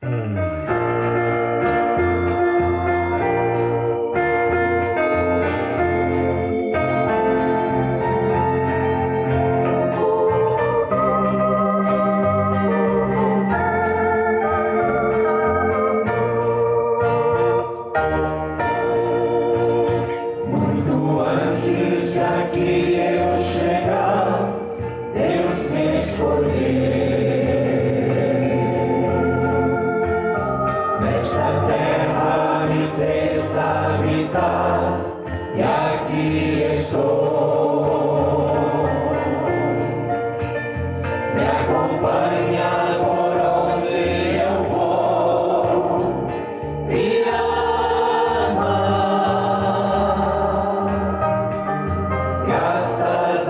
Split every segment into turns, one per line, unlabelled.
Muito antes de que eu chegar, Deus me escolheu. Nesta terra me fez habitar, e aqui estou. Me acompanha por onde eu vou, e ama. Graças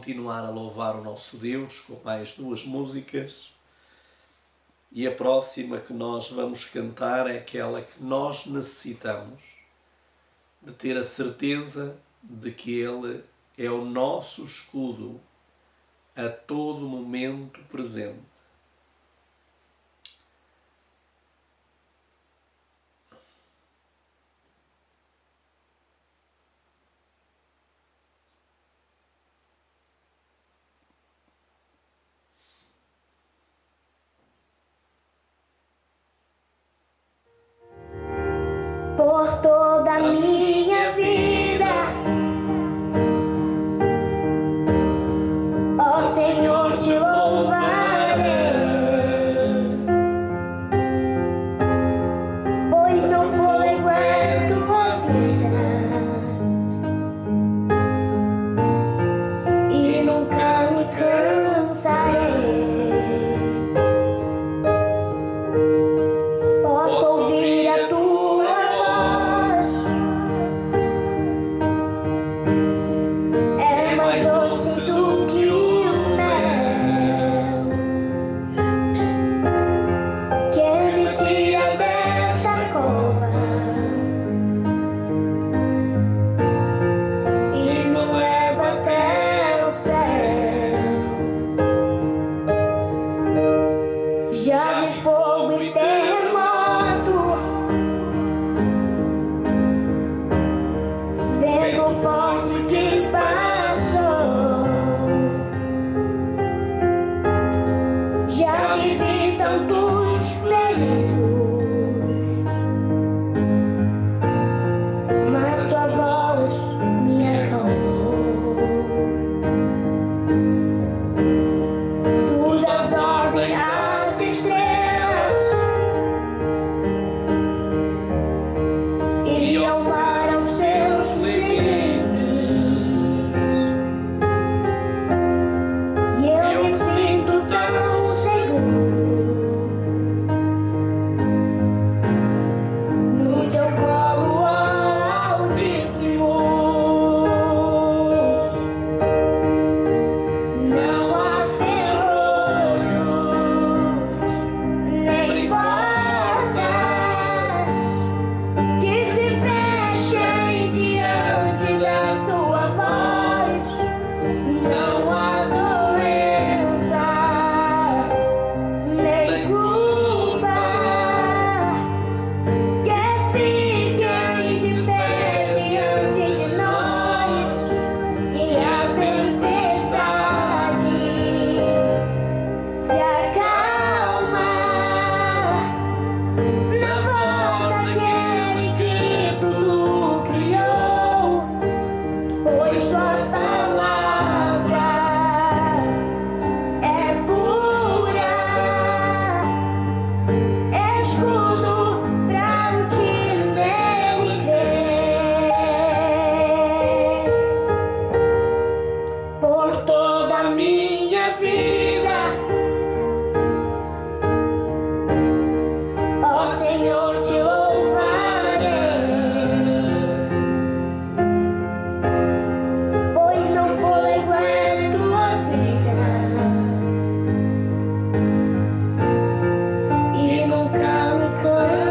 continuar a louvar o nosso Deus com mais duas músicas. E a próxima que nós vamos cantar é aquela que nós necessitamos de ter a certeza de que Ele é o nosso escudo a todo momento presente.
Por toda a minha vida, ó Senhor, te louvarei, pois não foi igual tua vida e nunca me cansarei. Posso ouvir a tua é mais doce do que o mel, que me tira desta cova e me leva até o céu. Já vi fogo e terremoto, vento forte que passou. Já vivi tantos perigos, mas tua voz me acalmou. Tu das ordem às estrelas e ao mar aos seus limites, e eu me sinto tão seguro no teu colo, ó Altíssimo. Não há ferrolhos nem portas que se fechem diante da sua voz. Não há doença nem culpa que fiquem de pé diante de nós. E a tempestade se acalma na voz daquele que tudo criou, pois sua palavra é pura, é escudo para os que nele crêem. Por toda a minha vida, ó Senhor, te louvarei, pois não foi igual tua vida e nunca me cansarei.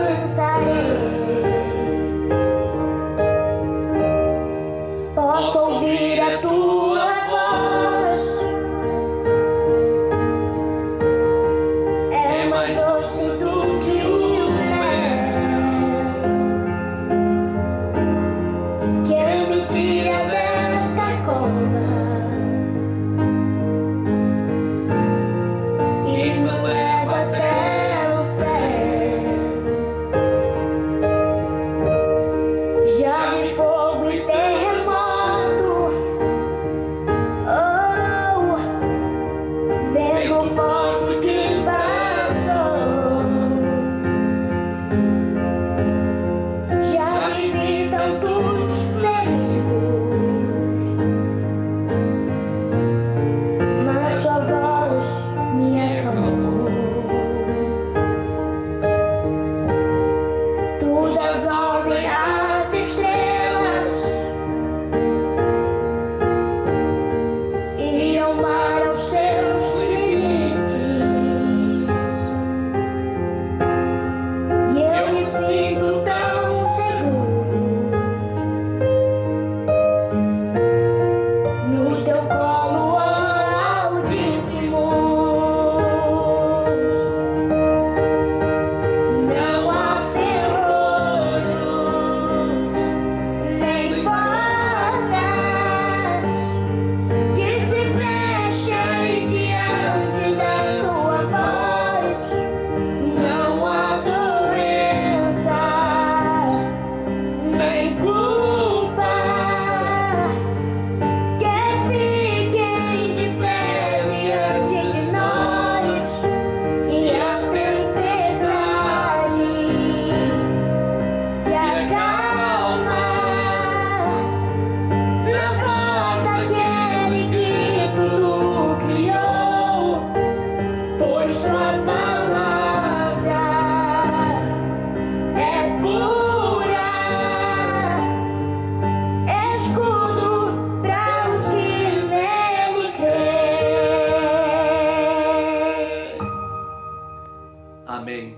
Amém.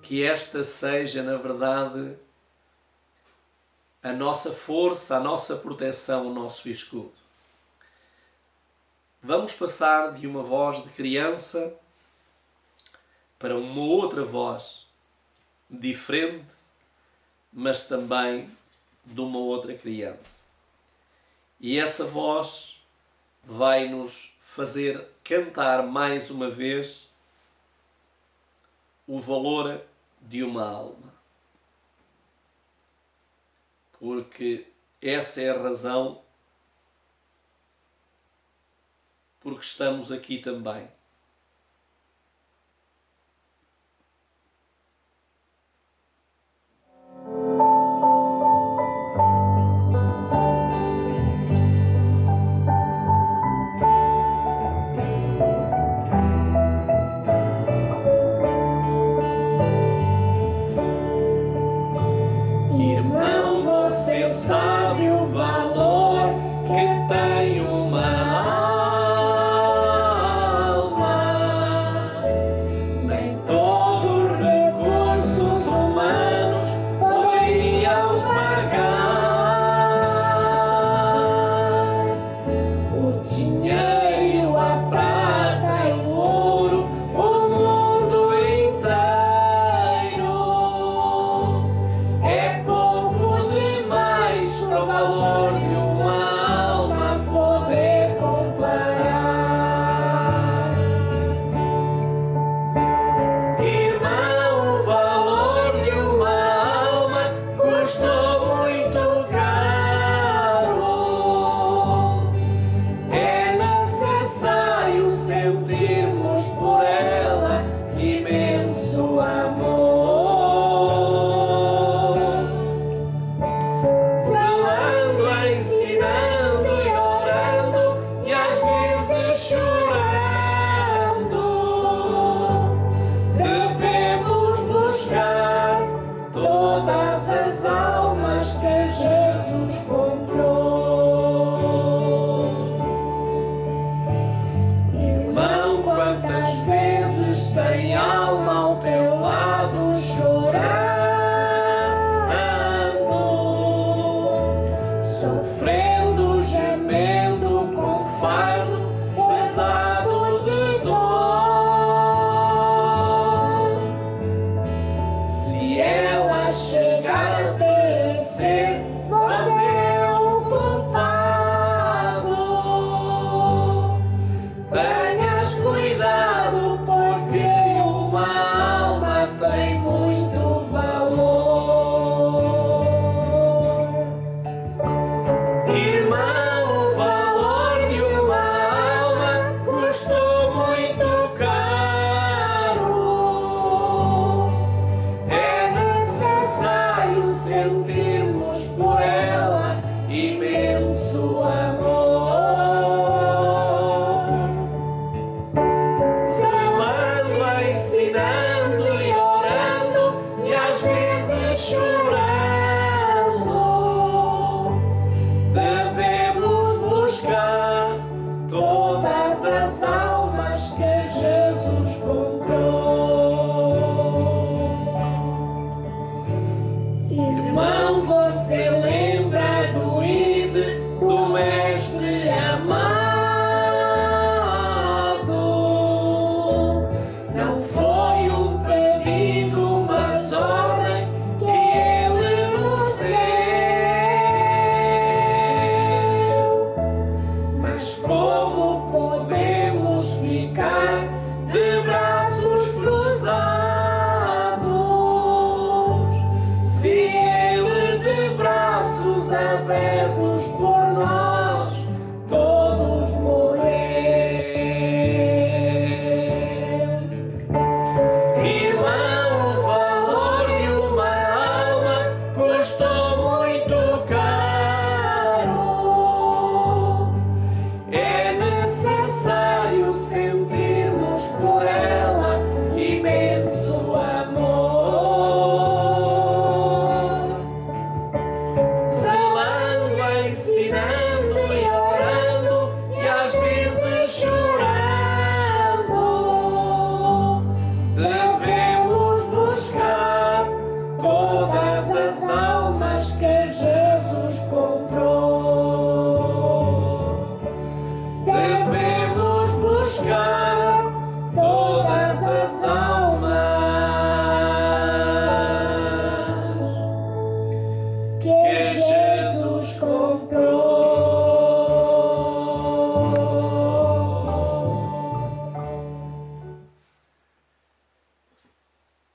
Que esta seja, na verdade, a nossa força, a nossa proteção, o nosso escudo. Vamos passar de uma voz de criança para uma outra voz diferente, mas também de uma outra criança. E essa voz vai nos fazer cantar mais uma vez o valor de uma alma. Porque essa é a razão porque estamos aqui também.
Irmão, você sabe o valor que tem uma alma. Nem todos os recursos humanos poderiam pagar o dinheiro, a prata e o ouro, o mundo inteiro. É pouco demais para o valor de uma alma poder comparar. Irmão, o valor de uma alma custou muito caro. É necessário sentirmos por ela imenso amor. Zelando, ensinando e orando, e às vezes chorando, devemos buscar todas as almas que Jesus comprou. Irmão, quantas vezes tem alma ao teu lado chorando, sofrendo, gemendo com fardo pesado de dor. Se ela chegar a perecer, você é o culpado. Tenhas cuidado, porque uma alma tem muito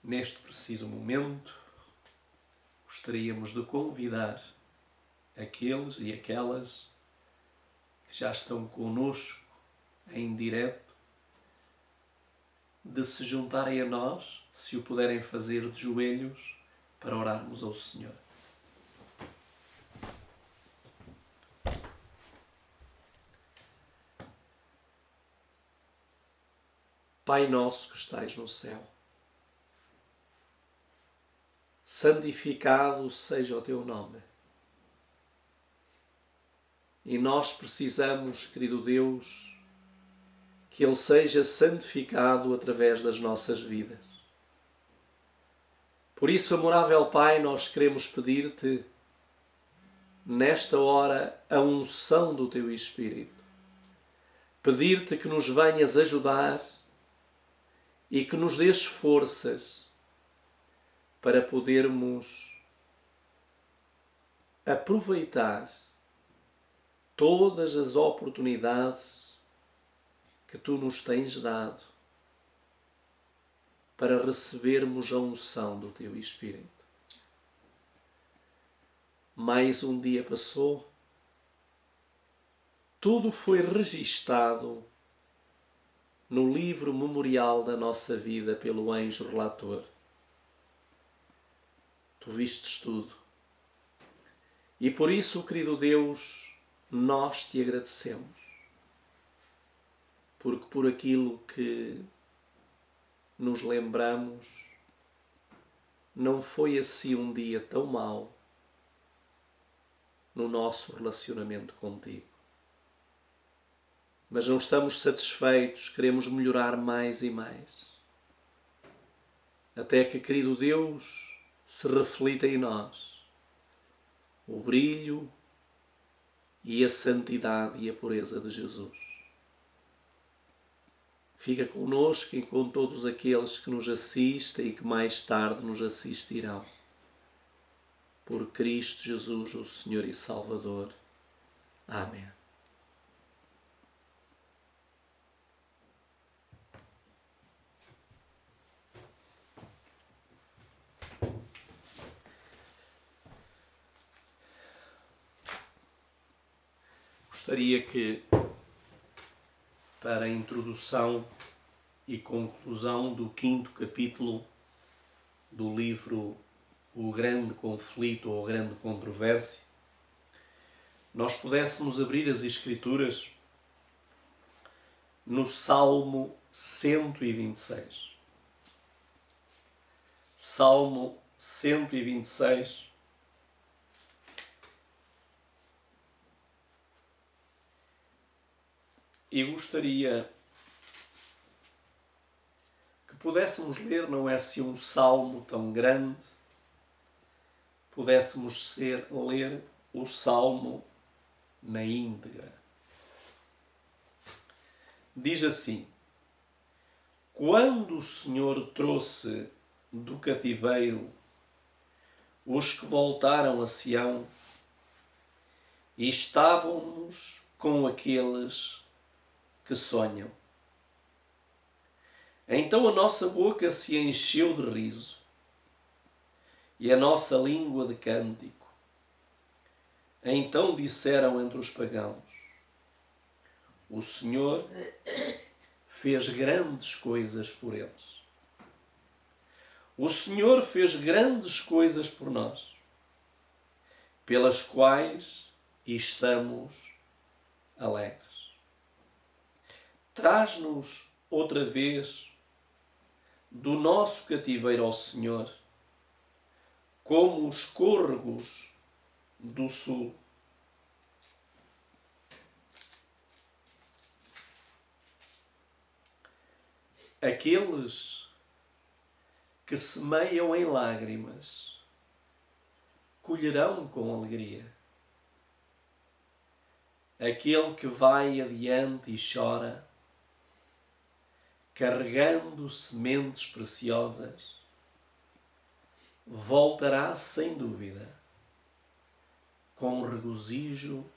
neste preciso momento, gostaríamos de convidar aqueles e aquelas que já estão conosco em direto de se juntarem a nós, se o puderem fazer de joelhos, para orarmos ao Senhor. Pai nosso que estais no céu, santificado seja o teu nome. E nós precisamos, querido Deus, que Ele seja santificado através das nossas vidas. Por isso, amorável Pai, nós queremos pedir-te, nesta hora, a unção do teu Espírito. Pedir-te que nos venhas ajudar e que nos dês forças para podermos aproveitar todas as oportunidades que tu nos tens dado para recebermos a unção do teu Espírito. Mais um dia passou, tudo foi registado no livro memorial da nossa vida pelo anjo relator. Tu vistes tudo. E por isso, querido Deus, nós te agradecemos. Porque por aquilo que nos lembramos, não foi assim um dia tão mau no nosso relacionamento contigo. Mas não estamos satisfeitos, queremos melhorar mais e mais. Até que, querido Deus, se reflita em nós o brilho e a santidade e a pureza de Jesus. Fica conosco e com todos aqueles que nos assistem e que mais tarde nos assistirão. Por Cristo Jesus, o Senhor e Salvador. Amém. Gostaria que, para a introdução e conclusão do 5º capítulo do livro O Grande Conflito ou a Grande Controvérsia, nós pudéssemos abrir as Escrituras no Salmo 126. Salmo 126. E gostaria que pudéssemos ler, não é assim um salmo tão grande, pudéssemos ler o salmo na íntegra. Diz assim: quando o Senhor trouxe do cativeiro os que voltaram a Sião, e estávamos com aqueles que sonham. Então a nossa boca se encheu de riso e a nossa língua de cântico. Então disseram entre os pagãos: o Senhor fez grandes coisas por eles. O Senhor fez grandes coisas por nós, pelas quais estamos alegres. Traz-nos outra vez do nosso cativeiro ao Senhor, como os córregos do sul. Aqueles que semeiam em lágrimas colherão com alegria. Aquele que vai adiante e chora, carregando sementes preciosas, voltará sem dúvida, com regozijo,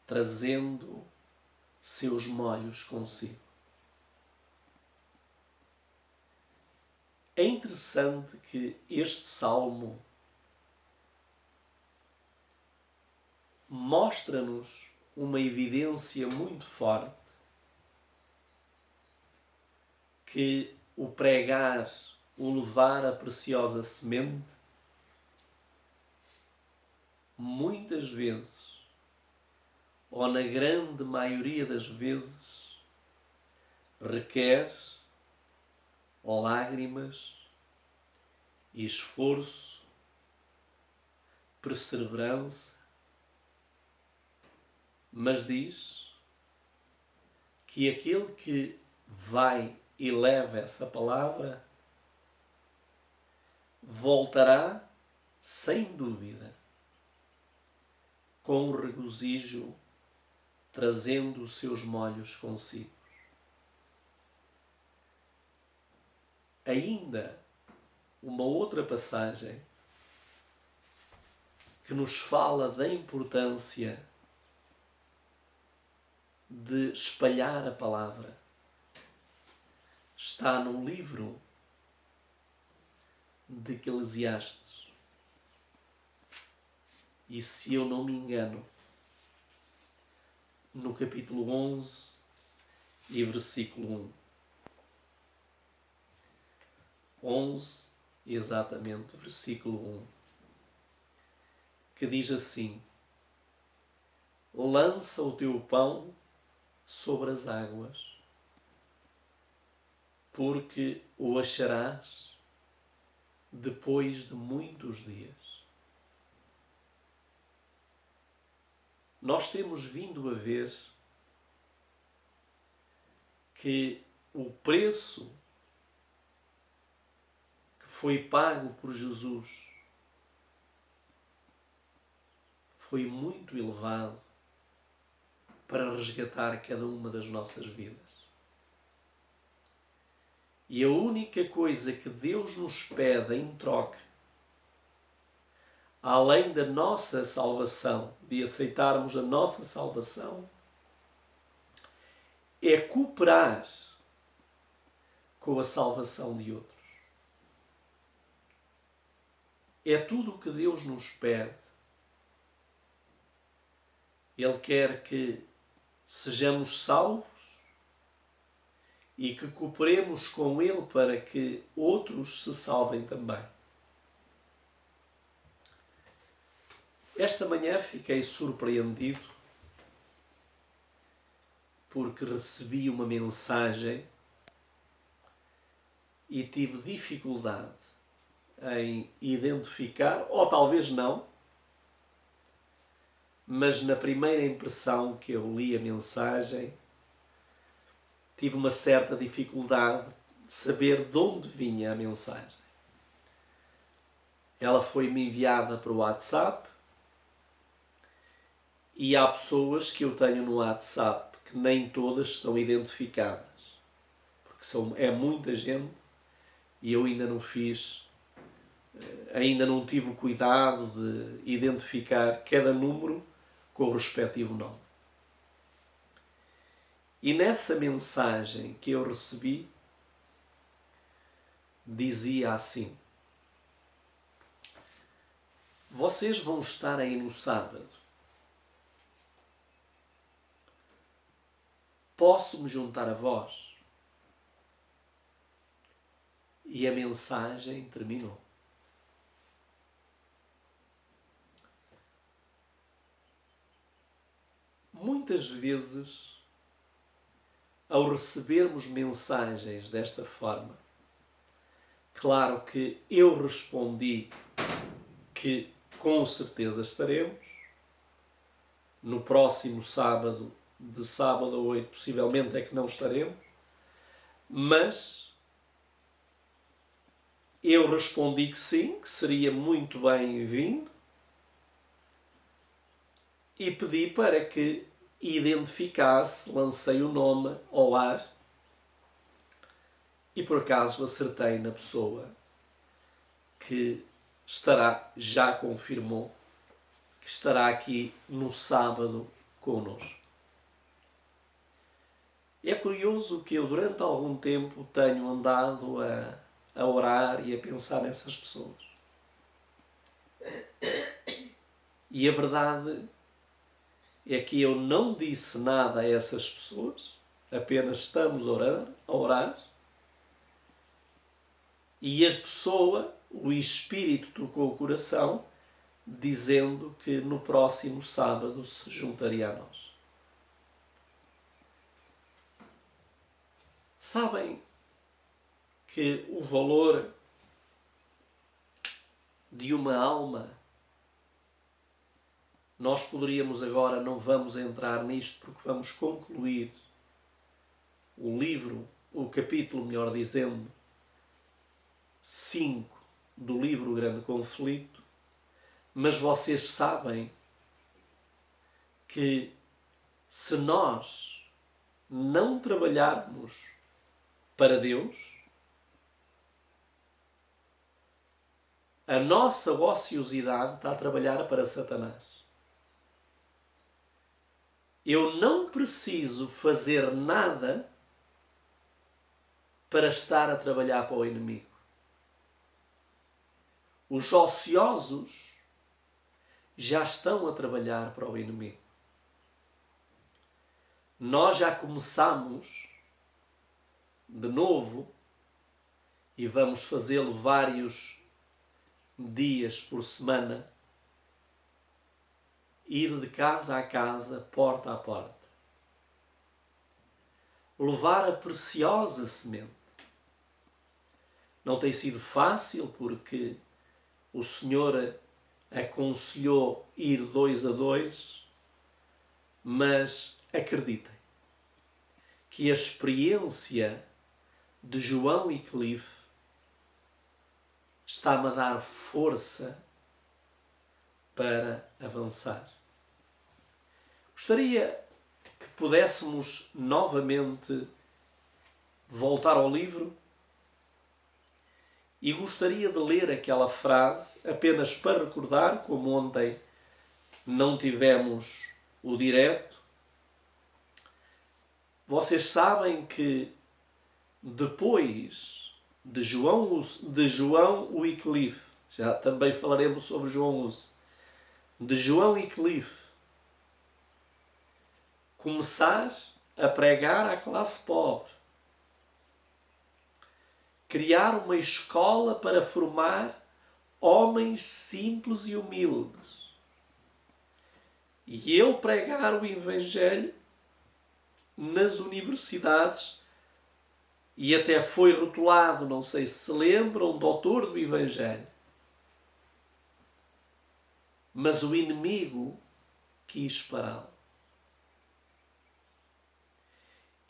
trazendo seus molhos consigo. É interessante que este salmo mostra-nos uma evidência muito forte que o pregar, o levar a preciosa semente, muitas vezes, ou na grande maioria das vezes, requer lágrimas e esforço, perseverança, mas diz que aquele que vai e leva essa palavra voltará sem dúvida com regozijo, trazendo os seus molhos consigo. Ainda uma outra passagem que nos fala da importância de espalhar a palavra está num livro de Eclesiastes. E se eu não me engano, no capítulo 11 e versículo 1. 11, exatamente, versículo 1, que diz assim: lança o teu pão sobre as águas, porque o acharás depois de muitos dias. Nós temos vindo a ver que o preço que foi pago por Jesus foi muito elevado para resgatar cada uma das nossas vidas. E a única coisa que Deus nos pede em troca, além da nossa salvação, de aceitarmos a nossa salvação, é cooperar com a salvação de outros. É tudo o que Deus nos pede. Ele quer que sejamos salvos e que cooperemos com Ele para que outros se salvem também. Esta manhã fiquei surpreendido porque recebi uma mensagem e tive dificuldade em identificar, ou talvez não, mas na primeira impressão que eu li a mensagem, tive uma certa dificuldade de saber de onde vinha a mensagem. Ela foi-me enviada para o WhatsApp e há pessoas que eu tenho no WhatsApp que nem todas estão identificadas, porque é muita gente e eu ainda não tive o cuidado de identificar cada número com o respectivo nome. E nessa mensagem que eu recebi, dizia assim: vocês vão estar aí no sábado. Posso me juntar a vós? E a mensagem terminou. Muitas vezes, ao recebermos mensagens desta forma, claro que eu respondi que com certeza estaremos. No próximo sábado, de sábado a 8, possivelmente é que não estaremos. Mas eu respondi que sim, que seria muito bem-vindo. E pedi para que identificasse, lancei o nome ao ar e por acaso acertei na pessoa que já confirmou, que estará aqui no sábado connosco. É curioso que eu durante algum tempo tenho andado a a orar e a pensar nessas pessoas. E a verdade é que eu não disse nada a essas pessoas, apenas estamos a orar, e a pessoa, o Espírito tocou o coração, dizendo que no próximo sábado se juntaria a nós. Sabem que o valor de uma alma, nós poderíamos agora, não vamos entrar nisto porque vamos concluir o livro, o capítulo, melhor dizendo, 5 do livro Grande Conflito, mas vocês sabem que se nós não trabalharmos para Deus, a nossa ociosidade está a trabalhar para Satanás. Eu não preciso fazer nada para estar a trabalhar para o inimigo. Os ociosos já estão a trabalhar para o inimigo. Nós já começamos de novo e vamos fazê-lo vários dias por semana, ir de casa a casa, porta a porta, levar a preciosa semente. Não tem sido fácil porque o Senhor aconselhou ir 2 a 2, mas acreditem que a experiência de João e Cliff está-me a dar força para avançar. Gostaria que pudéssemos novamente voltar ao livro e gostaria de ler aquela frase apenas para recordar, como ontem não tivemos o direto. Vocês sabem que depois de João Wycliffe, já também falaremos sobre João Hus, de João Wycliffe começar a pregar à classe pobre, criar uma escola para formar homens simples e humildes, e ele pregar o Evangelho nas universidades, e até foi rotulado, não sei se se lembram, doutor do Evangelho. Mas o inimigo quis pará-lo.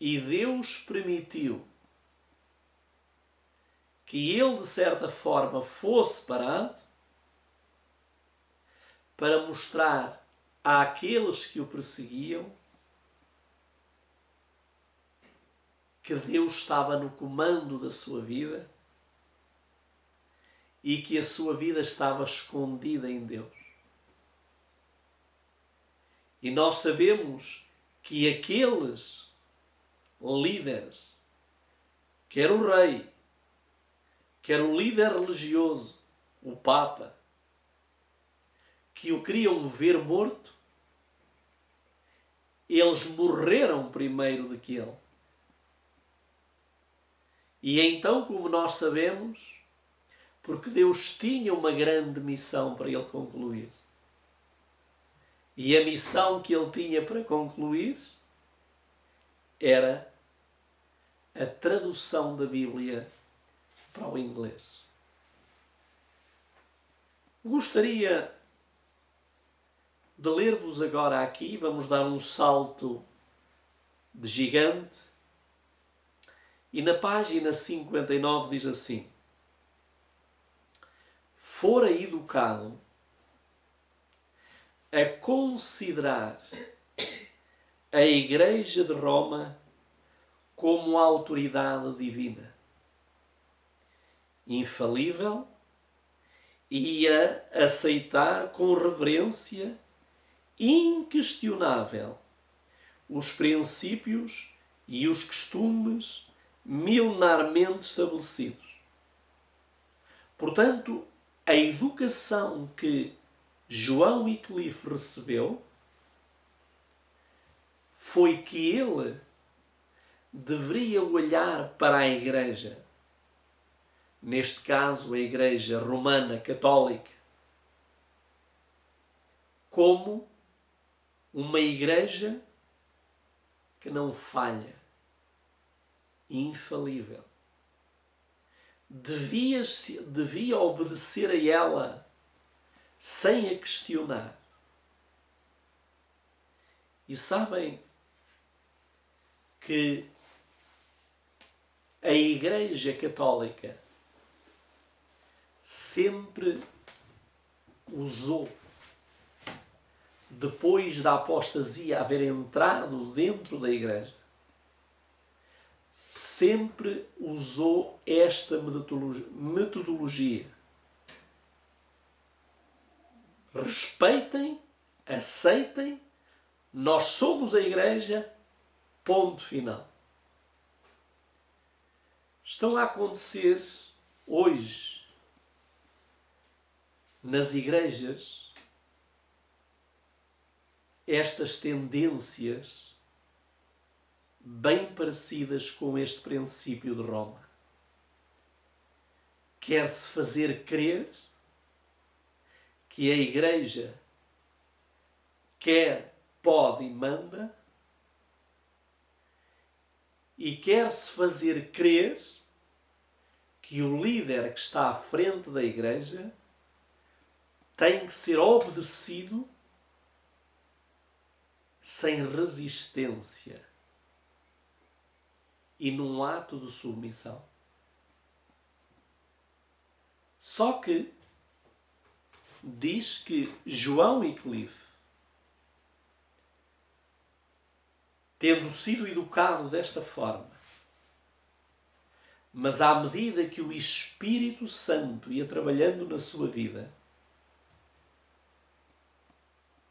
E Deus permitiu que ele, de certa forma, fosse parado para mostrar àqueles que o perseguiam que Deus estava no comando da sua vida e que a sua vida estava escondida em Deus. E nós sabemos que aqueles líderes, quer o rei, quer o líder religioso, o Papa, que o queriam ver morto, eles morreram primeiro do que ele. E então, como nós sabemos, porque Deus tinha uma grande missão para ele concluir. E a missão que ele tinha para concluir era a tradução da Bíblia para o inglês. Gostaria de ler-vos agora aqui, vamos dar um salto de gigante, e na página 59 diz assim: fora educado a considerar a Igreja de Roma como autoridade divina, infalível, e a aceitar com reverência inquestionável os princípios e os costumes milenarmente estabelecidos. Portanto, a educação que João Wycliffe recebeu foi que ele deveria olhar para a Igreja, neste caso a Igreja Romana Católica, como uma Igreja que não falha, infalível. Devia obedecer a ela sem a questionar. E sabem que a Igreja Católica sempre usou, depois da apostasia haver entrado dentro da Igreja, sempre usou esta metodologia. Respeitem, aceitem, nós somos a Igreja, ponto final. Estão a acontecer hoje nas igrejas estas tendências bem parecidas com este princípio de Roma. Quer-se fazer crer que a Igreja quer, pode e manda, e quer-se fazer crer que o líder que está à frente da Igreja tem que ser obedecido sem resistência e num ato de submissão. Só que diz que João Wycliffe, tendo sido educado desta forma, mas à medida que o Espírito Santo ia trabalhando na sua vida,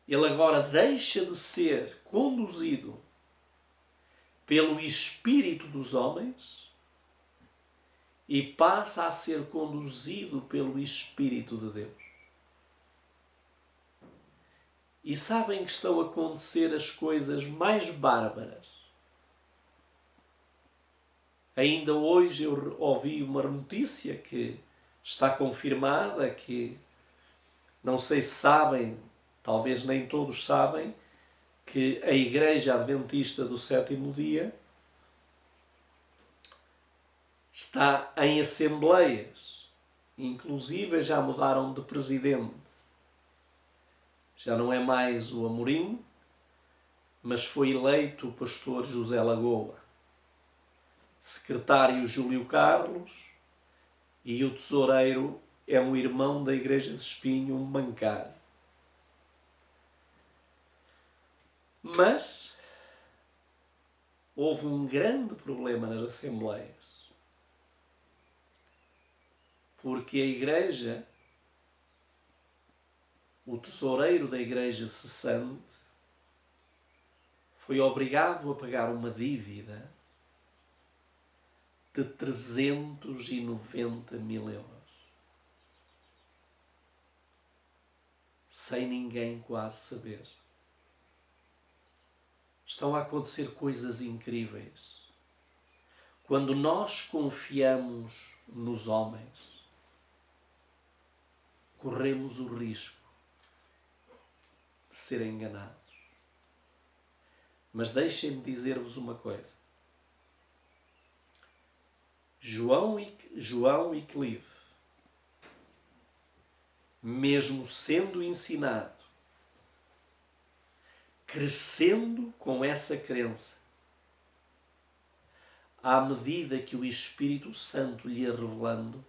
ele agora deixa de ser conduzido pelo espírito dos homens e passa a ser conduzido pelo Espírito de Deus. E sabem que estão a acontecer as coisas mais bárbaras. Ainda hoje eu ouvi uma notícia que está confirmada, que não sei se sabem, talvez nem todos sabem, que a Igreja Adventista do Sétimo Dia está em assembleias. Inclusive já mudaram de presidente. Já não é mais o Amorim, mas foi eleito o pastor José Lagoa. Secretário Júlio Carlos, e o tesoureiro é um irmão da Igreja de Espinho, um bancário. Mas houve um grande problema nas assembleias, porque a Igreja, o tesoureiro da Igreja cessante, foi obrigado a pagar uma dívida de 390 mil euros. Sem ninguém quase saber. Estão a acontecer coisas incríveis. Quando nós confiamos nos homens, corremos o risco de ser enganados. Mas deixem-me dizer-vos uma coisa. João Wycliffe, mesmo sendo ensinado, crescendo com essa crença, à medida que o Espírito Santo lhe ia revelando,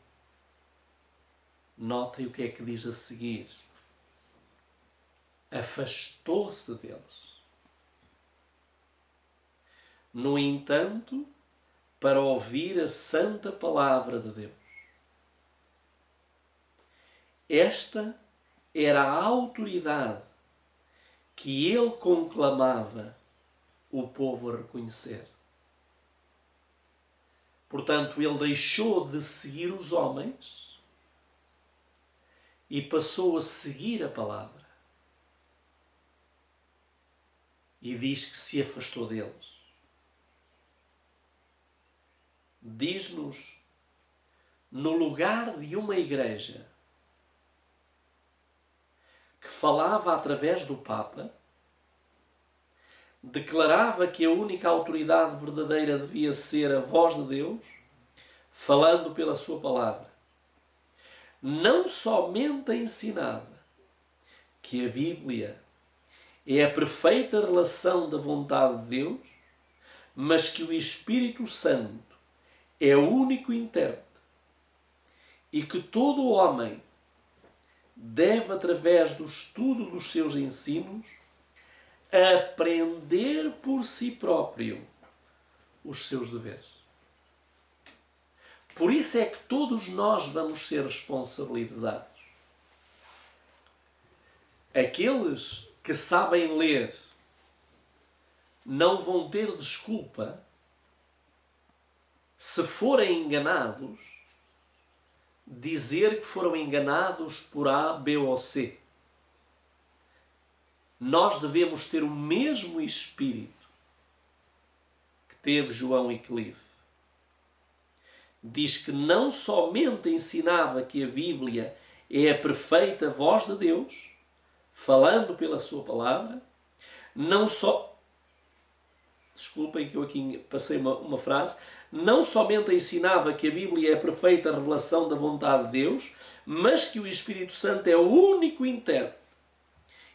notem o que é que diz a seguir. Afastou-se deles. No entanto, para ouvir a santa palavra de Deus. Esta era a autoridade que ele conclamava o povo a reconhecer. Portanto, ele deixou de seguir os homens e passou a seguir a palavra. E diz que se afastou deles. Diz-nos, no lugar de uma igreja que falava através do Papa, declarava que a única autoridade verdadeira devia ser a voz de Deus, falando pela sua palavra. Não somente ensinava que a Bíblia é a perfeita relação da vontade de Deus, mas que o Espírito Santo é o único intérprete e que todo homem deve, através do estudo dos seus ensinos, aprender por si próprio os seus deveres. Por isso é que todos nós vamos ser responsabilizados. Aqueles que sabem ler não vão ter desculpa se forem enganados, dizer que foram enganados por A, B ou C. Nós devemos ter o mesmo espírito que teve João e Clive. Diz que não somente ensinava que a Bíblia é a perfeita voz de Deus, falando pela sua palavra, não só... Desculpem que eu aqui passei uma frase. Não somente ensinava que a Bíblia é a perfeita revelação da vontade de Deus, mas que o Espírito Santo é o único intérprete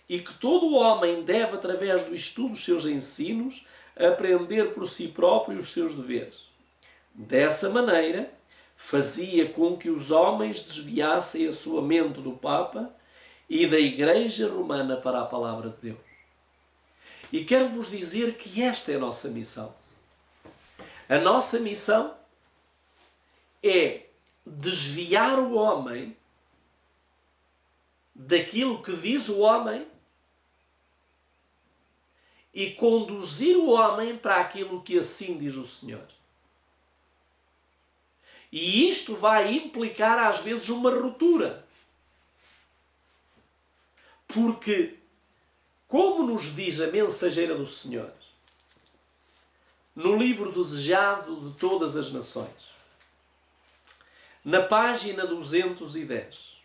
e que todo homem deve, através do estudo dos seus ensinos, aprender por si próprio os seus deveres. Dessa maneira, fazia com que os homens desviassem a sua mente do Papa e da Igreja Romana para a Palavra de Deus. E quero-vos dizer que esta é a nossa missão. A nossa missão é desviar o homem daquilo que diz o homem e conduzir o homem para aquilo que assim diz o Senhor. E isto vai implicar às vezes uma ruptura. Porque, como nos diz a mensageira do Senhor, no livro do Desejado de Todas as Nações, na página 210,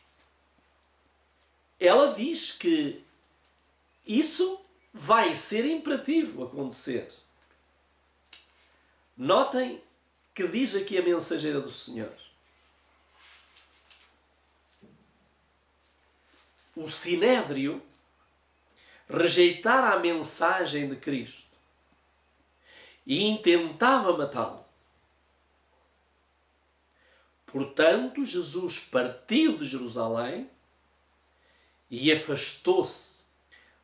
ela diz que isso vai ser imperativo acontecer. Notem que diz aqui a mensageira do Senhor: o Sinédrio rejeitara a mensagem de Cristo e intentava matá-lo. Portanto, Jesus partiu de Jerusalém e afastou-se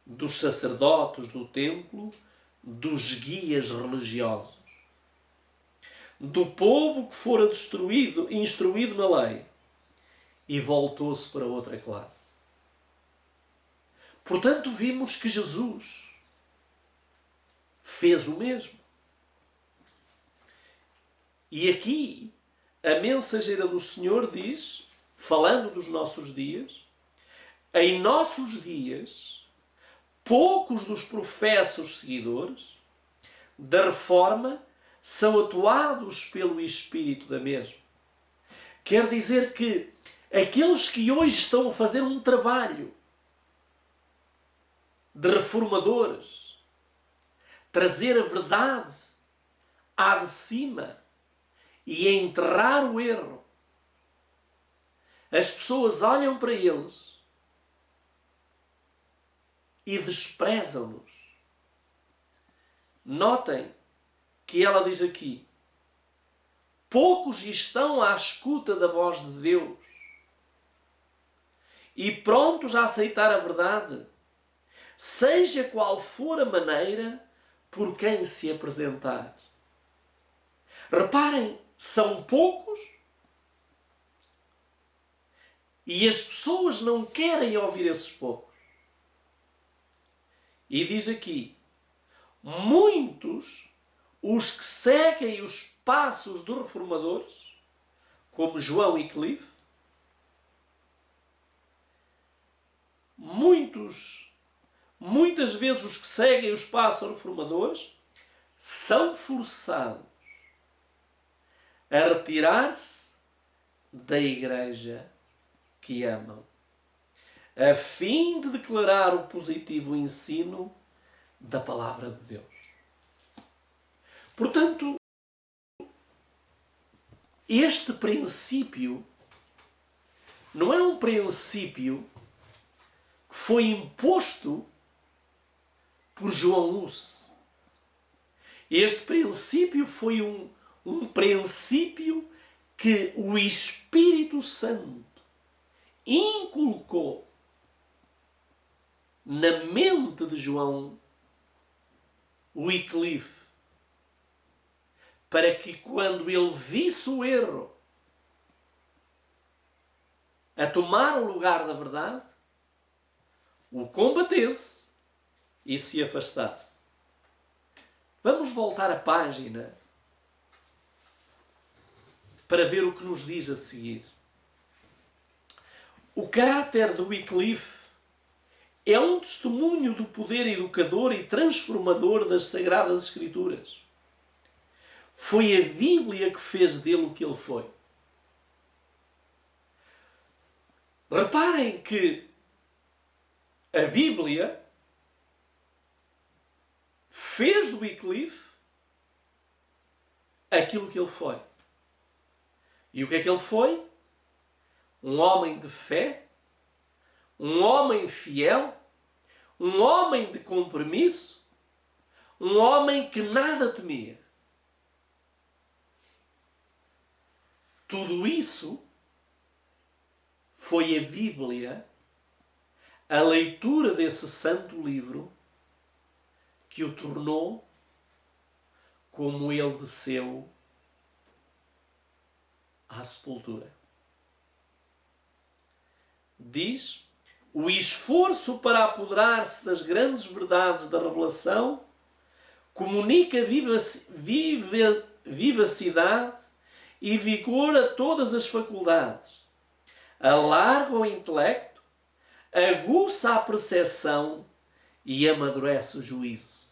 dos sacerdotes do templo, dos guias religiosos, do povo que fora instruído na lei, e voltou-se para outra classe. Portanto, vimos que Jesus fez o mesmo. E aqui, a mensageira do Senhor diz, falando dos nossos dias, em nossos dias, poucos dos professos seguidores da Reforma são atuados pelo Espírito da mesma. Quer dizer que aqueles que hoje estão a fazer um trabalho de reformadores, trazer a verdade à de cima e enterrar o erro, as pessoas olham para eles e desprezam-nos. Notem que ela diz aqui: poucos estão à escuta da voz de Deus e prontos a aceitar a verdade, seja qual for a maneira por quem se apresentar. Reparem, são poucos e as pessoas não querem ouvir esses poucos. E diz aqui: muitos os que seguem os passos dos reformadores, como João e Clive, muitas vezes os que seguem os passos reformadores, são forçados a retirar-se da igreja que amam, a fim de declarar o positivo ensino da palavra de Deus. Portanto, este princípio não é um princípio que foi imposto por João Luz. Este princípio foi um princípio que o Espírito Santo inculcou na mente de João Wycliffe, para que quando ele visse o erro a tomar o lugar da verdade, o combatesse e se afastasse. Vamos voltar à página para ver o que nos diz a seguir. O caráter de Wycliffe é um testemunho do poder educador e transformador das Sagradas Escrituras. Foi a Bíblia que fez dele o que ele foi. Reparem que a Bíblia fez do Wycliffe aquilo que ele foi. E o que é que ele foi? Um homem de fé, um homem fiel, um homem de compromisso, um homem que nada temia. Tudo isso foi a Bíblia, a leitura desse santo livro, que o tornou como ele desceu à sepultura. Diz: o esforço para apoderar-se das grandes verdades da revelação comunica vivacidade e vigor a todas as faculdades, alarga o intelecto, aguça a percepção e amadurece o juízo.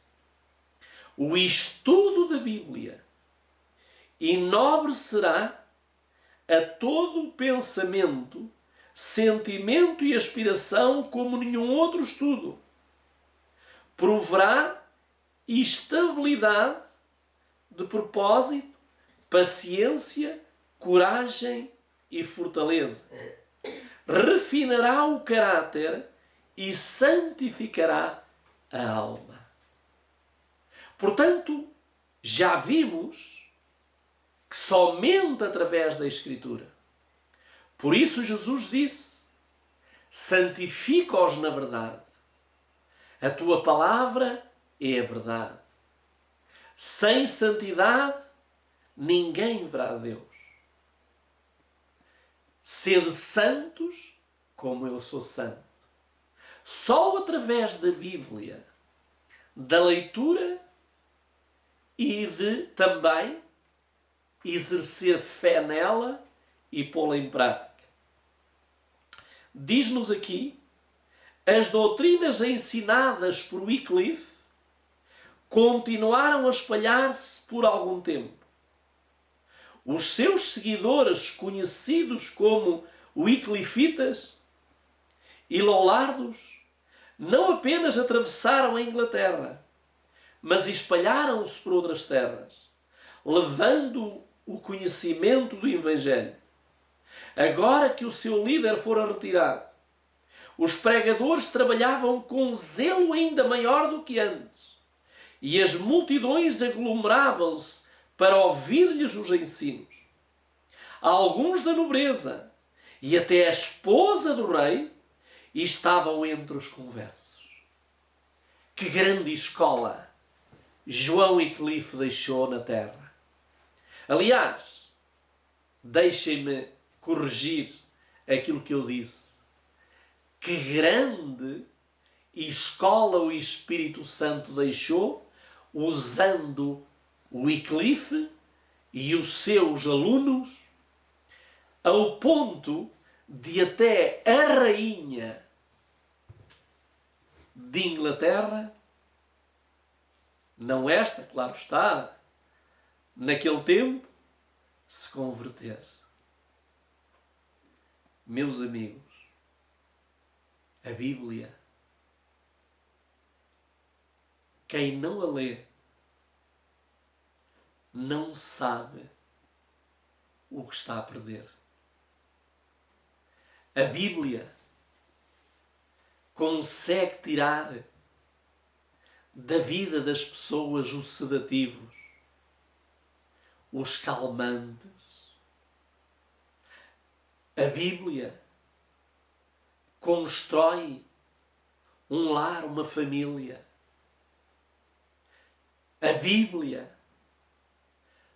O estudo da Bíblia enobrecerá a todo o pensamento, sentimento e aspiração como nenhum outro estudo. Proverá estabilidade de propósito, paciência, coragem e fortaleza. Refinará o caráter e santificará a alma. Portanto, já vimos que somente através da Escritura. Por isso Jesus disse: santifica-os na verdade. A tua palavra é a verdade. Sem santidade, ninguém verá a Deus. Sede santos, como eu sou santo. Só através da Bíblia, da leitura e de também exercer fé nela e pô-la em prática. Diz-nos aqui: as doutrinas ensinadas por Wycliffe continuaram a espalhar-se por algum tempo. Os seus seguidores, conhecidos como Wycliffitas e Lollardos, não apenas atravessaram a Inglaterra, mas espalharam-se por outras terras, levando o conhecimento do Evangelho. Agora que o seu líder fora retirado, os pregadores trabalhavam com zelo ainda maior do que antes, e as multidões aglomeravam-se para ouvir-lhes os ensinos. Alguns da nobreza e até a esposa do rei estavam entre os conversos. Que grande escola João Wycliffe deixou na terra! Aliás, deixem-me corrigir aquilo que eu disse. Que grande escola o Espírito Santo deixou usando Wycliffe e os seus alunos, ao ponto de até a rainha de Inglaterra, não esta, claro está, naquele tempo, se converter. Meus amigos, a Bíblia, quem não a lê, não sabe o que está a perder. A Bíblia consegue tirar da vida das pessoas os sedativos, os calmantes. A Bíblia constrói um lar, uma família. A Bíblia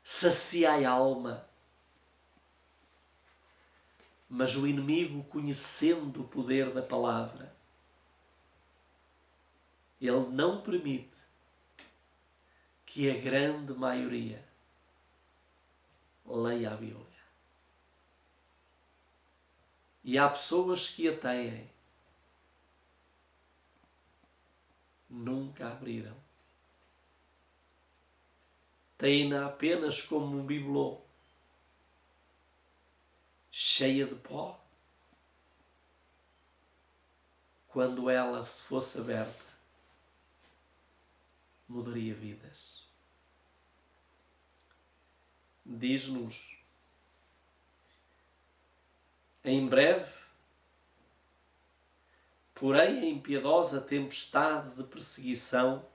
sacia a alma. Mas o inimigo, conhecendo o poder da palavra, ele não permite que a grande maioria leia a Bíblia. E há pessoas que a têm, nunca abriram. Têm-na apenas como um bibelô, cheia de pó. Quando ela se fosse aberta, mudaria vidas. Diz-nos, em breve, porém a impiedosa tempestade de perseguição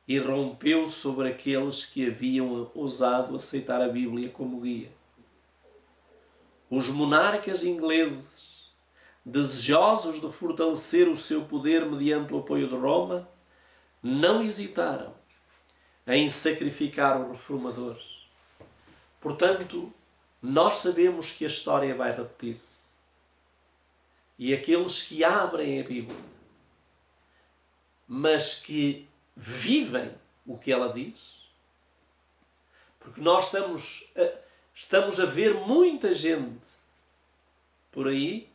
irrompeu sobre aqueles que haviam ousado aceitar a Bíblia como guia. Os monarcas ingleses, desejosos de fortalecer o seu poder mediante o apoio de Roma, não hesitaram em sacrificar os reformadores. Portanto, nós sabemos que a história vai repetir-se. E aqueles que abrem a Bíblia, mas que vivem o que ela diz, porque nós estamos a ver muita gente por aí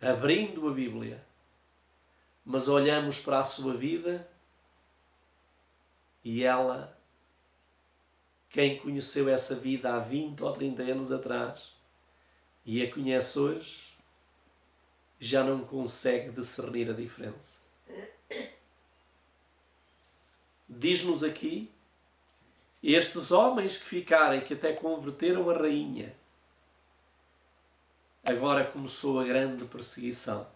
abrindo a Bíblia, mas olhamos para a sua vida e ela, quem conheceu essa vida há 20 ou 30 anos atrás e a conhece hoje, já não consegue discernir a diferença. Diz-nos aqui, estes homens que ficaram, que até converteram a rainha, agora começou a grande perseguição.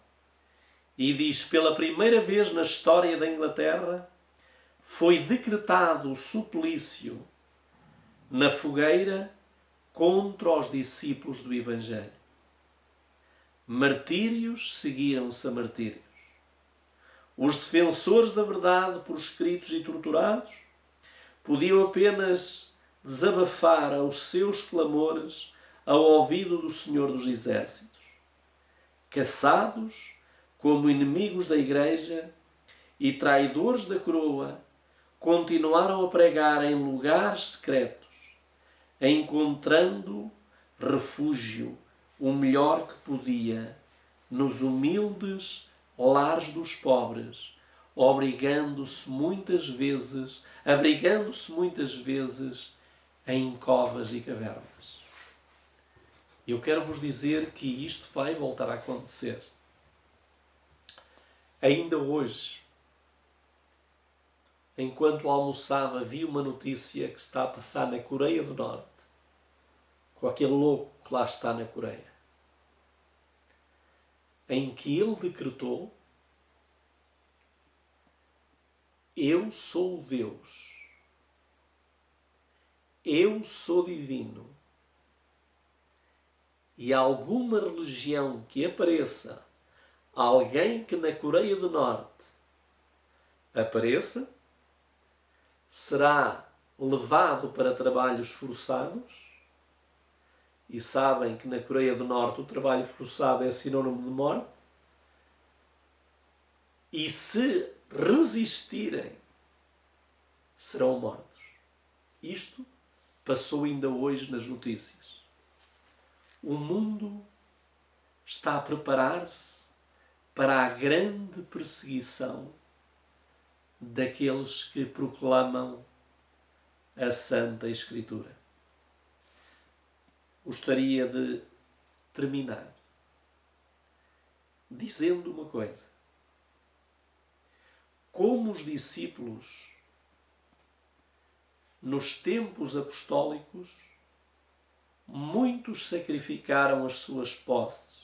E diz, pela primeira vez na história da Inglaterra, foi decretado o suplício na fogueira contra os discípulos do Evangelho. Martírios seguiram-se a martírios. Os defensores da verdade, proscritos e torturados, podiam apenas desabafar aos seus clamores ao ouvido do Senhor dos Exércitos. Caçados como inimigos da Igreja e traidores da coroa, continuaram a pregar em lugares secretos, encontrando refúgio o melhor que podia nos humildes lares dos pobres, abrigando-se muitas vezes em covas e cavernas. Eu quero vos dizer que isto vai voltar a acontecer. Ainda hoje, enquanto almoçava, vi uma notícia que está a passar na Coreia do Norte, com aquele louco que lá está na Coreia, em que ele decretou: eu sou Deus, eu sou divino, e alguma religião que apareça, alguém que na Coreia do Norte apareça, será levado para trabalhos forçados. E sabem que na Coreia do Norte o trabalho forçado é sinónimo de morte. E se resistirem, serão mortos. Isto passou ainda hoje nas notícias. O mundo está a preparar-se para a grande perseguição daqueles que proclamam a Santa Escritura. Gostaria de terminar dizendo uma coisa. Como os discípulos nos tempos apostólicos, muitos sacrificaram as suas posses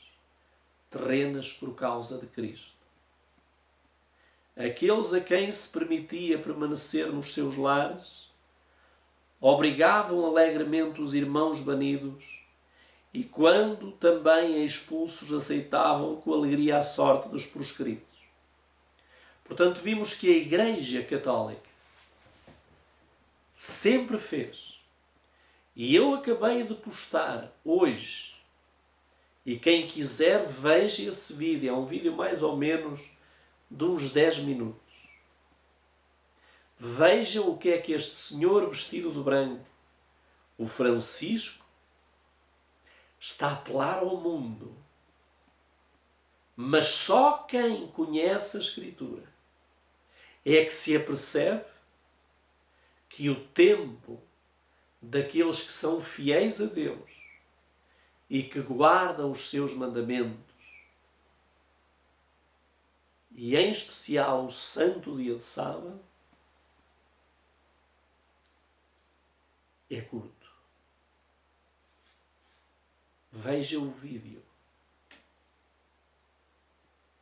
terrenas por causa de Cristo. Aqueles a quem se permitia permanecer nos seus lares obrigavam alegremente os irmãos banidos e, quando também expulsos, aceitavam com alegria a sorte dos proscritos. Portanto, vimos que a Igreja Católica sempre fez, e eu acabei de postar hoje, e quem quiser veja esse vídeo, é um vídeo mais ou menos de uns 10 minutos. Vejam o que é que este senhor vestido de branco, o Francisco, está a apelar ao mundo. Mas só quem conhece a Escritura é que se apercebe que o tempo daqueles que são fiéis a Deus e que guardam os seus mandamentos, e em especial o santo dia de sábado, é curto. Veja o vídeo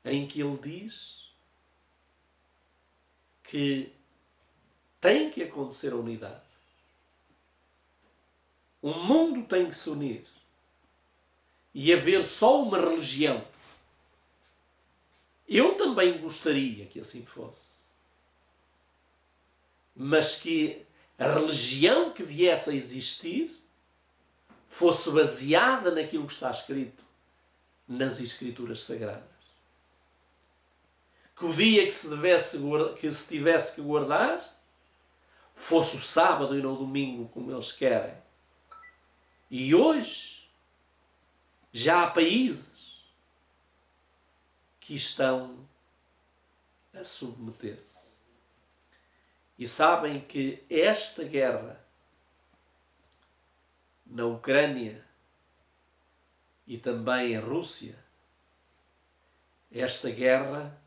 em que ele diz que tem que acontecer a unidade. O mundo tem que se unir e haver só uma religião. Eu também gostaria que assim fosse. Mas que a religião que viesse a existir fosse baseada naquilo que está escrito nas Escrituras Sagradas. Que o dia que se tivesse que guardar fosse o sábado e não o domingo, como eles querem. E hoje já há países que estão a submeter-se. E sabem que esta guerra na Ucrânia e também em Rússia, esta guerra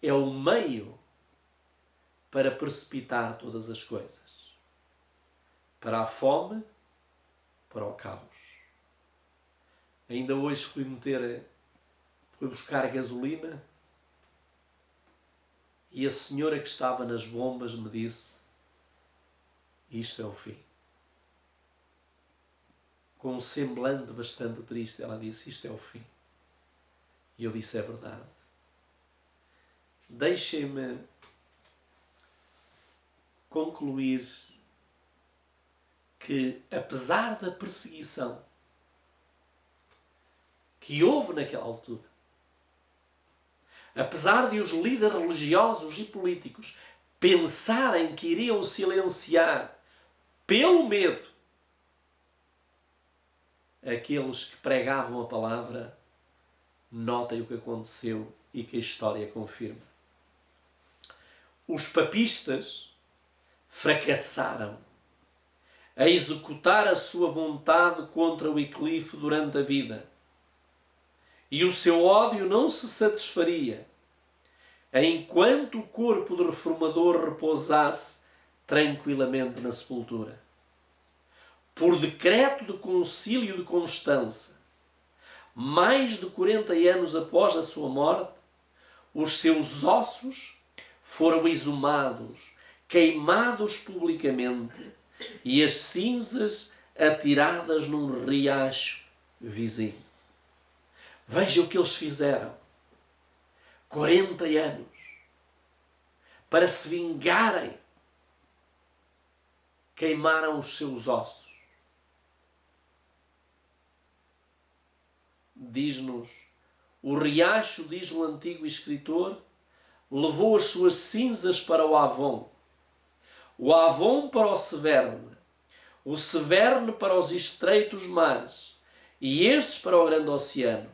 é o meio para precipitar todas as coisas. Para a fome, para o caos. Ainda hoje fui buscar gasolina e a senhora que estava nas bombas me disse: isto é o fim. Com um semblante bastante triste, ela disse: isto é o fim. E eu disse: é verdade. Deixem-me concluir que, apesar da perseguição que houve naquela altura, apesar de os líderes religiosos e políticos pensarem que iriam silenciar pelo medo aqueles que pregavam a palavra, notem o que aconteceu e que a história confirma. Os papistas fracassaram a executar a sua vontade contra o Wycliffe durante a vida. E o seu ódio não se satisfaria enquanto o corpo do reformador repousasse tranquilamente na sepultura. Por decreto do Concílio de Constança, mais de 40 anos após a sua morte, os seus ossos foram exumados, queimados publicamente e as cinzas atiradas num riacho vizinho. Veja o que eles fizeram. 40 anos para se vingarem. Queimaram os seus ossos. Diz-nos, o riacho, diz o antigo escritor, levou as suas cinzas para o Avon para o Severne para os estreitos mares, e estes para o grande oceano.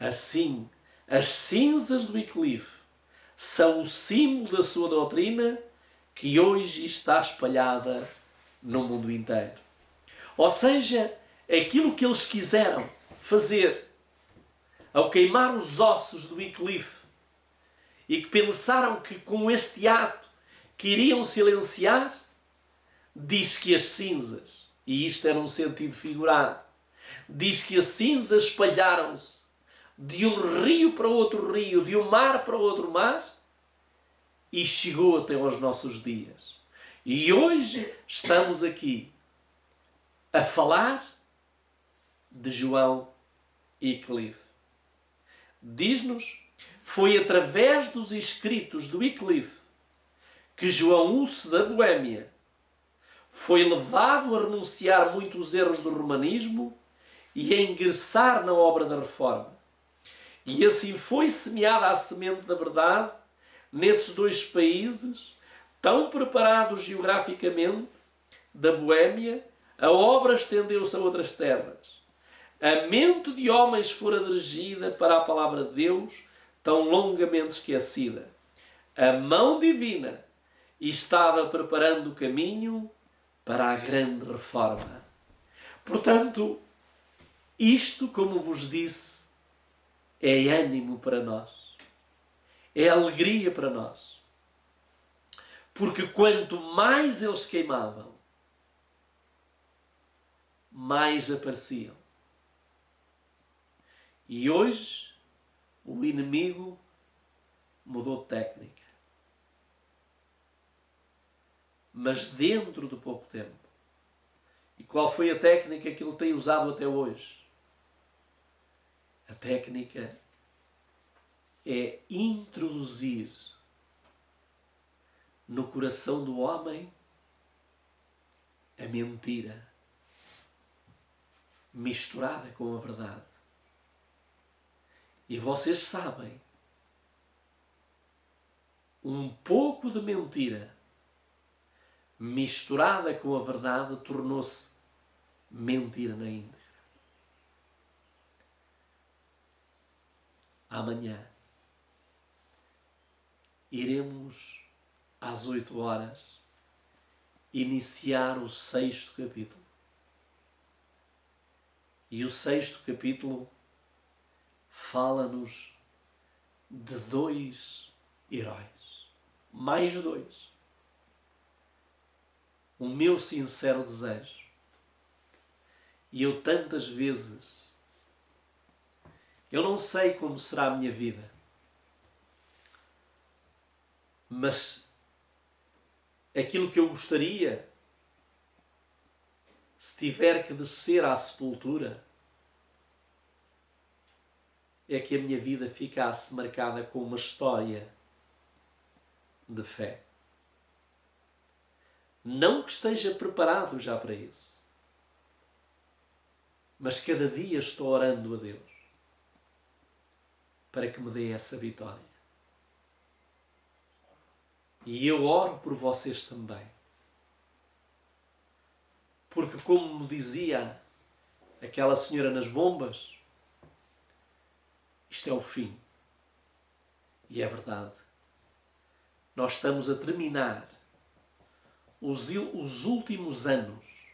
Assim, As cinzas do Wycliffe são o símbolo da sua doutrina que hoje está espalhada no mundo inteiro. Ou seja, aquilo que eles quiseram fazer ao queimar os ossos do Wycliffe e que pensaram que com este ato que iriam silenciar, diz que as cinzas, e isto era um sentido figurado, diz que as cinzas espalharam-se de um rio para outro rio, de um mar para outro mar, e chegou até aos nossos dias. E hoje estamos aqui a falar de João Wycliffe. Diz-nos, foi através dos escritos do Wycliffe que João Husso da Boémia foi levado a renunciar muitos erros do romanismo e a ingressar na obra da Reforma. E assim foi semeada a semente da verdade nesses dois países, tão preparados geograficamente, da Boémia, a obra estendeu-se a outras terras. A mente de homens fora dirigida para a palavra de Deus, tão longamente esquecida. A mão divina estava preparando o caminho para a grande reforma. Portanto, isto, como vos disse, é ânimo para nós. É alegria para nós. Porque quanto mais eles queimavam, mais apareciam. E hoje, o inimigo mudou de técnica. Mas dentro de pouco tempo. E qual foi a técnica que ele tem usado até hoje? A técnica é introduzir no coração do homem a mentira misturada com a verdade. E vocês sabem, um pouco de mentira misturada com a verdade tornou-se mentira na íntegra. Amanhã iremos às 8 horas iniciar o 6º capítulo. E o 6º capítulo fala-nos de 2 heróis. Mais 2. O meu sincero desejo. E eu tantas vezes, eu não sei como será a minha vida, mas aquilo que eu gostaria, se tiver que descer à sepultura, é que a minha vida ficasse marcada com uma história de fé. Não que esteja preparado já para isso, mas cada dia estou orando a Deus para que me dê essa vitória. E eu oro por vocês também. Porque, como me dizia aquela senhora nas bombas, isto é o fim. E é verdade. Nós estamos a terminar os últimos anos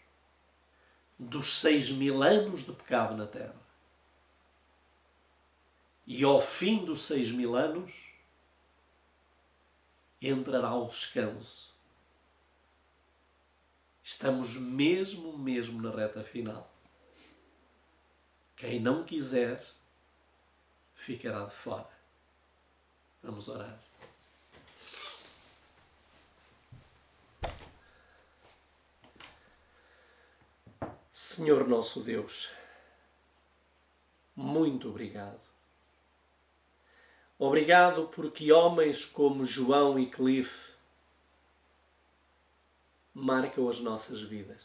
dos 6.000 anos de pecado na Terra. E ao fim dos 6.000 anos entrará o descanso. Estamos mesmo na reta final. Quem não quiser ficará de fora. Vamos orar. Senhor nosso Deus, muito obrigado. Obrigado porque homens como João Wycliffe marcam as nossas vidas.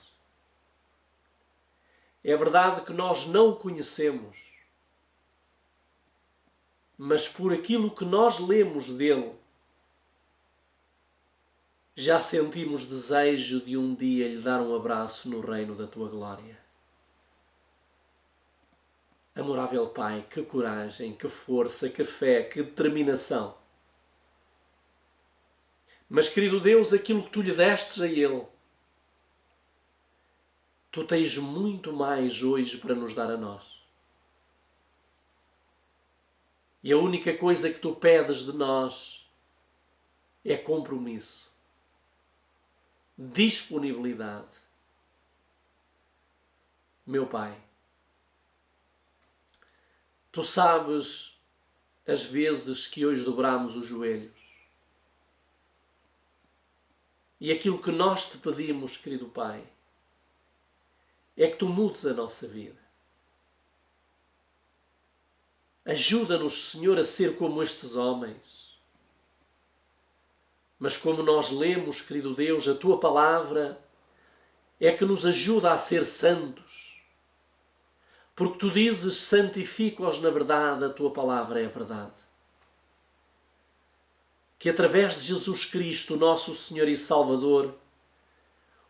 É verdade que nós não o conhecemos, mas por aquilo que nós lemos dele, já sentimos desejo de um dia lhe dar um abraço no reino da tua glória. Amorável Pai, que coragem, que força, que fé, que determinação. Mas, querido Deus, aquilo que Tu lhe destes a Ele, Tu tens muito mais hoje para nos dar a nós. E a única coisa que Tu pedes de nós é compromisso, disponibilidade. Meu Pai, Tu sabes as vezes que hoje dobramos os joelhos. E aquilo que nós Te pedimos, querido Pai, é que Tu mudes a nossa vida. Ajuda-nos, Senhor, a ser como estes homens. Mas como nós lemos, querido Deus, a Tua palavra é que nos ajuda a ser santos. Porque Tu dizes, santifica-os na verdade, a Tua palavra é a verdade. Que através de Jesus Cristo, nosso Senhor e Salvador,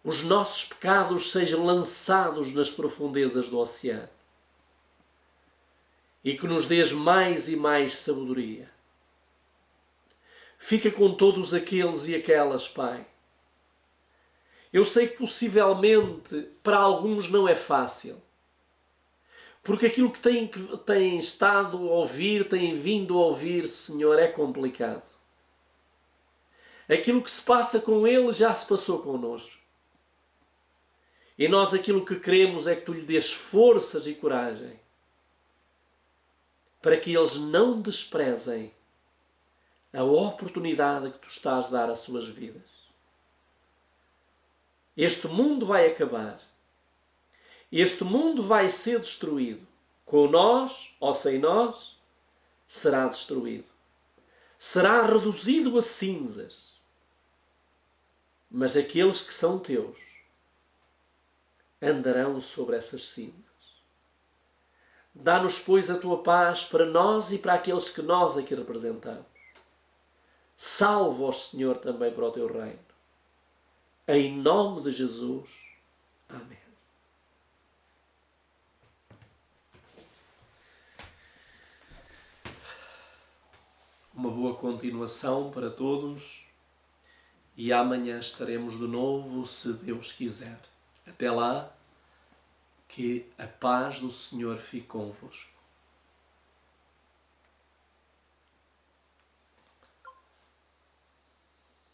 os nossos pecados sejam lançados nas profundezas do oceano. E que nos dês mais e mais sabedoria. Fica com todos aqueles e aquelas, Pai. Eu sei que possivelmente para alguns não é fácil. Porque aquilo que têm estado a ouvir, têm vindo a ouvir, Senhor, é complicado. Aquilo que se passa com eles já se passou connosco. E nós aquilo que queremos é que Tu lhe dês forças e coragem para que eles não desprezem a oportunidade que Tu estás a dar às suas vidas. Este mundo vai acabar. Este mundo vai ser destruído. Com nós ou sem nós, será destruído. Será reduzido a cinzas. Mas aqueles que são Teus andarão sobre essas cinzas. Dá-nos, pois, a Tua paz para nós e para aqueles que nós aqui representamos. Salva-os, Senhor, também para o Teu reino. Em nome de Jesus. Amém. Uma boa continuação para todos e amanhã estaremos de novo, se Deus quiser. Até lá, que a paz do Senhor fique convosco.